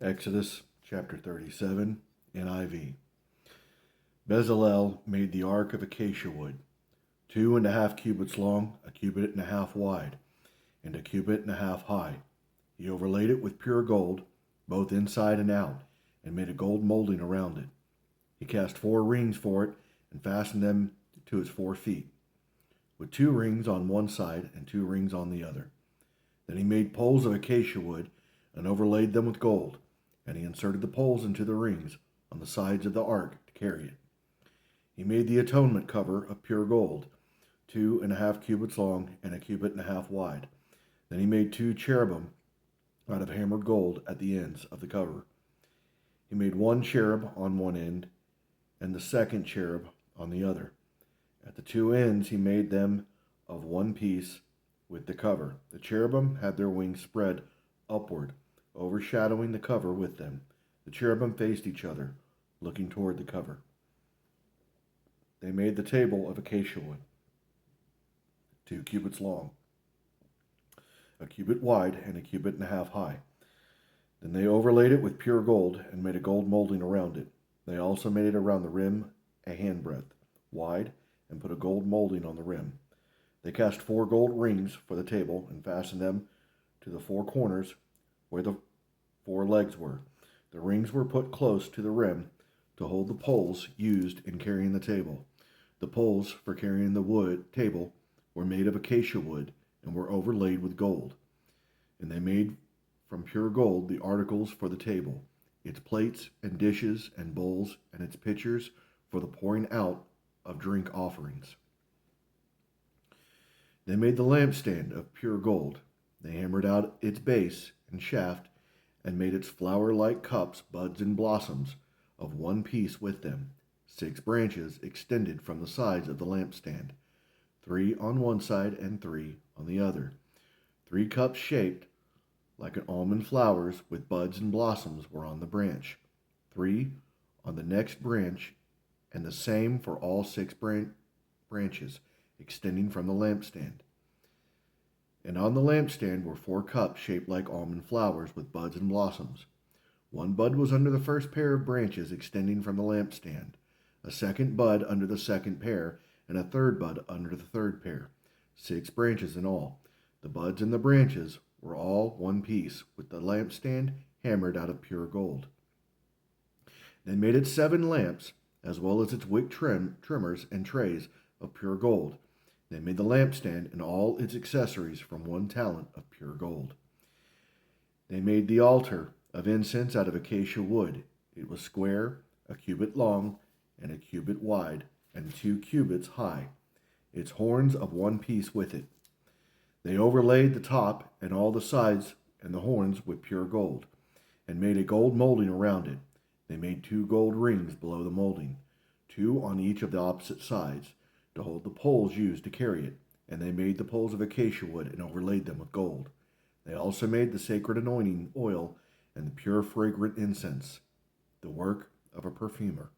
Exodus chapter 37, NIV. Bezalel made the ark of acacia wood, 2.5 cubits long, 1.5 cubits wide, and 1.5 cubits high. He overlaid it with pure gold, both inside and out, and made a gold molding around it. He cast 4 rings for it and fastened them to its 4 feet, with 2 rings on one side and 2 rings on the other. Then he made poles of acacia wood and overlaid them with gold, and he inserted the poles into the rings on the sides of the ark to carry it. He made the atonement cover of pure gold, 2.5 cubits long and 1.5 cubits wide. Then he made 2 cherubim out of hammered gold at the ends of the cover. He made 1 cherub on one end and the second cherub on the other. At the 2 ends he made them of one piece with the cover. The cherubim had their wings spread upward, overshadowing the cover with them. The cherubim faced each other, looking toward the cover. They made the table of acacia wood, 2 cubits long, 1 cubit wide, and 1.5 cubits high. Then they overlaid it with pure gold and made a gold molding around it. They also made it around the rim a handbreadth wide and put a gold molding on the rim. They cast 4 gold rings for the table and fastened them to the 4 corners where the 4 legs were. The rings were put close to the rim to hold the poles used in carrying the table. The poles for carrying the table were made of acacia wood and were overlaid with gold. And they made from pure gold the articles for the table, its plates and dishes and bowls, and its pitchers for the pouring out of drink offerings. They made the lampstand of pure gold. They hammered out its base and shaft and made its flower-like cups, buds, and blossoms of one piece with them. 6 branches extended from the sides of the lampstand, 3 on one side and 3 on the other. 3 cups shaped like an almond flowers with buds and blossoms were on the branch, 3 on the next branch, and the same for all 6 branches extending from the lampstand. And on the lampstand were 4 cups shaped like almond flowers with buds and blossoms. 1 bud was under the first pair of branches extending from the lampstand, a second bud under the second pair, and a third bud under the third pair. 6 branches in all. The buds and the branches were all one piece, with the lampstand hammered out of pure gold. They made it 7 lamps, as well as its wick trimmers and trays of pure gold. They made the lampstand and all its accessories from 1 talent of pure gold. They made the altar of incense out of acacia wood. It was square, 1 cubit long, and 1 cubit wide, and 2 cubits high, its horns of one piece with it. They overlaid the top and all the sides and the horns with pure gold, and made a gold molding around it. They made 2 gold rings below the molding, 2 on each of the opposite sides, to hold the poles used to carry it, and they made the poles of acacia wood and overlaid them with gold. They also made the sacred anointing oil and the pure fragrant incense, the work of a perfumer.